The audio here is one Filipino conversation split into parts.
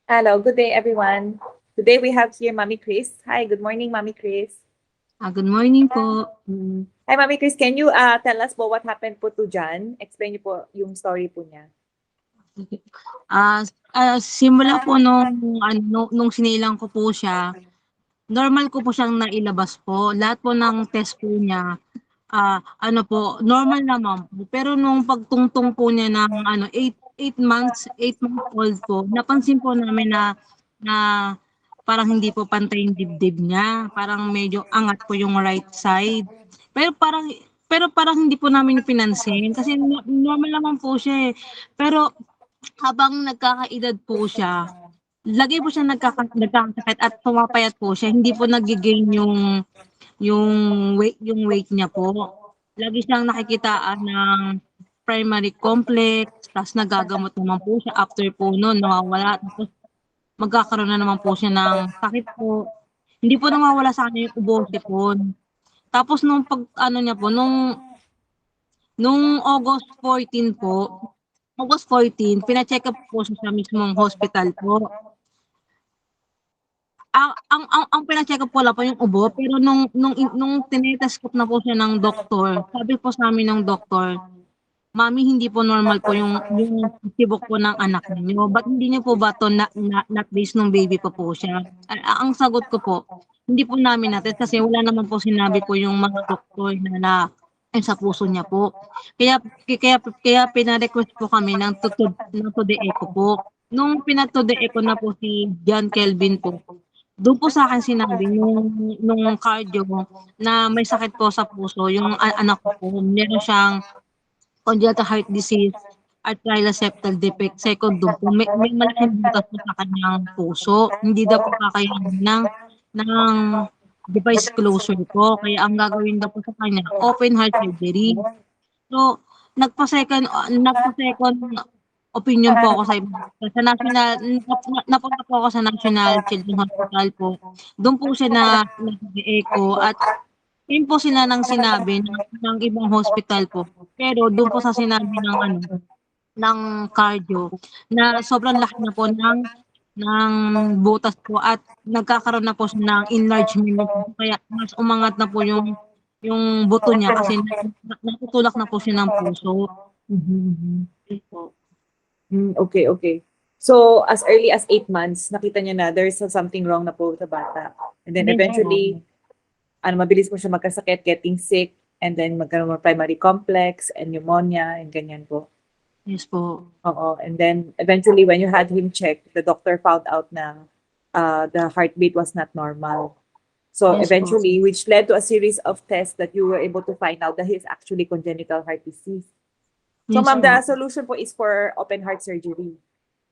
Hello, good day everyone. Today we have here Mommy Chris. Hi, good morning, Mommy Chris. Good morning po. Hi, Mommy Chris. Can you tell us po what happened po to John? Explain niyo po yung story po niya. Simula po nung sinilang ko po siya, normal ko po siyang nailabas po. Lahat po ng test po niya, normal naman po. Pero nung pagtungtong po niya ng 8 months old po, napansin po namin na parang hindi po pantay yung dibdib niya. Parang medyo angat po yung right side. Pero parang pero parang hindi po namin pinansin kasi normal naman po siya eh. Pero habang nagkakaedad po siya, lagi po siya nagkakasakit at pumapayat po siya. Hindi po nagge-gain yung weight niya po. Lagi siyang nakikitaan ng primary complex, ta's nagagamot naman po siya. After po nun nawawala, tapos magkakaroon na naman po siya ng sakit po. Hindi po nawawala sa kanya yung ubo, sipon. Tapos nung pag-ano niya po, nung August 14, pina-check-up po siya sa mismong hospital po. Ang pina-check-up ko lang po yung ubo, pero nung tinetest ko na po siya ng doktor, sabi po sa'min ng doktor, "Mommy, hindi po normal po yung tibok po ng anak ninyo. Ba't hindi niyo po ba 'to na-trace nung baby pa po siya?" Ang sagot ko po, hindi po namin na-test kasi wala naman po sinabi po yung mga doktor na sa puso niya po. Kaya kaya pina-request po kami ng to-the echo po. Nung pina-to-the echo na po si John Kelvin po, dun po sa'kin sinabi nung cardio na may sakit po sa puso yung anak ko po. Meron siyang congenital heart disease at septal defect. Second dun po, may malaking butas po sa kanyang puso. Hindi daw po kakayanin ng device closure po. Kaya ang gagawin daw po sa kanya, open heart surgery. So, nagpa-second opinion po ako sa national napunta po ako sa National Children's Hospital po. Dun po siya nag-echo at yun po sila ng sinabi ng ibang hospital po. Pero dun po sa sinabi ng cardio na sobrang laki na po ng butas po at nagkakaroon na po siya ng enlargement kaya mas umangat na po yung buto niya kasi natutulak na po siya ng puso. Mhm. Yun po. Okay, okay. So, as early as 8 months, nakita niya na there's something wrong na po sa bata. And then Yes po. eventually, mabilis po siya magkasakit, getting sick, and then magkaroon ng primary complex and pneumonia and ganyan po. Yes po. Oo. And then eventually, when you had him checked, the doctor found out na the heartbeat was not normal. So Yes po. eventually, which led to a series of tests that you were able to find out that he is actually congenital heart disease. So Yes ma'am, the po. solution po is for open heart surgery.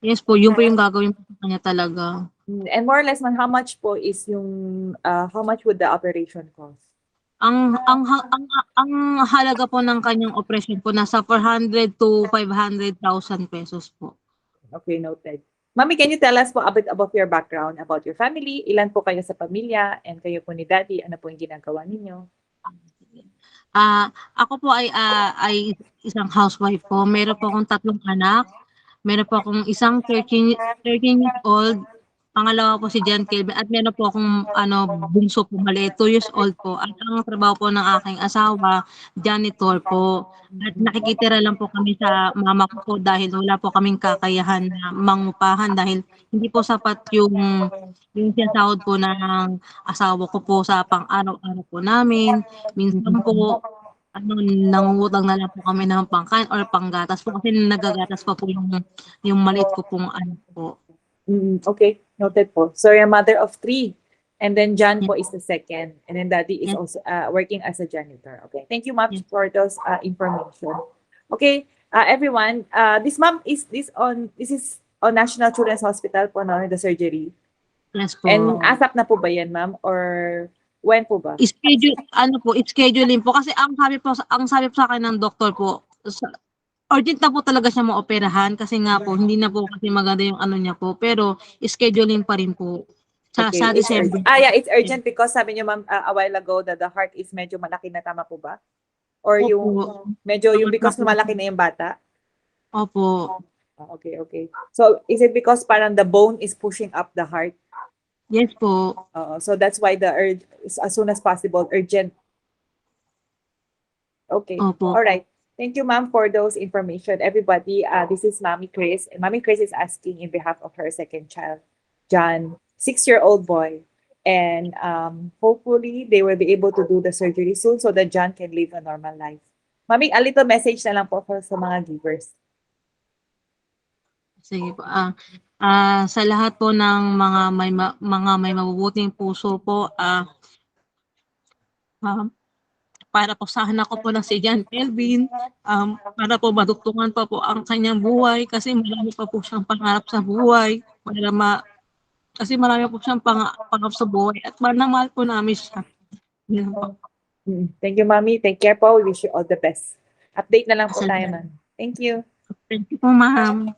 Yes po, yun po yung gagawin ko sa kanya talaga. And more or less man, how much po is yung, how much would the operation cost? Ang halaga po ng kanyang operasyon po nasa 400 to 500,000 pesos po. Okay, noted. Mami, can you tell us po a bit about your background, about your family? Ilan po kayo sa pamilya? And kayo po ni daddy, ano po yung ginagawa ninyo? Ako po ay isang housewife po. Meron po akong 3 anak. Meron po akong isang 13 years old, pangalawa po si John Kelvin at meron po akong bunso po maliit, 2 years old po at ang trabaho po ng aking asawa, janitor po. At nakikitira lang po kami sa mama ko po dahil wala po kaming kakayahan na mangupahan dahil hindi po sapat yung sinasahod po ng asawa ko po sa pang-araw-araw po namin. Minsan po nangungutang na lang po kami ng pangkain or panggatas po kasi naggagatas pa po yung maliit ko pong anak po. Okay, noted po. So you're a mother of 3. And then John Yes, po is the second. And then daddy is yes, also working as a janitor. Okay, thank you ma'am yes, for those information. Okay, everyone, this ma'am this is on National Children's Hospital po, no, the surgery. yes And po. ASAP na po ba yan ma'am? Or when po ba? Scheduling po kasi ang sabi po sa'kin ng doktor po, urgent na po talaga siya maoperahan kasi nga po hindi na po kasi maganda yung ano niya po, pero scheduling pa rin po sa Okay, it's December. urgent. Yeah, it's urgent because sabi niyo ma'am a while ago that the heart is medyo malaki na, tama po ba? Or Opo, yung medyo yung angat na because po. malaki na yung bata? Opo. Okay, okay. So, is it because parang the bone is pushing up the heart? Yes po. So that's why the urge is as soon as possible, urgent. Okay. Opo. All right. Thank you, ma'am, for those information. Everybody, this is Mommy Chris, and Mommy Chris is asking in behalf of her second child, John, 6-year-old boy. And hopefully, they will be able to do the surgery soon so that John can live a normal life. Mami, a little message na lang po for sa mga givers. Sige po. Sa lahat po ng mga may mabubuting puso po, para po sa anak ko po na si John Kelvin, para po madugtungan pa po ang kanyang buhay kasi marami pa po siyang pangarap sa buhay. Kasi marami po siyang pangarap sa buhay at mahal po namin siya. Yun po. Thank you, Mami. Take care po. We wish you all the best. Update na lang po tayo, Salamat. ma'am. Thank you. Thank you po, ma'am.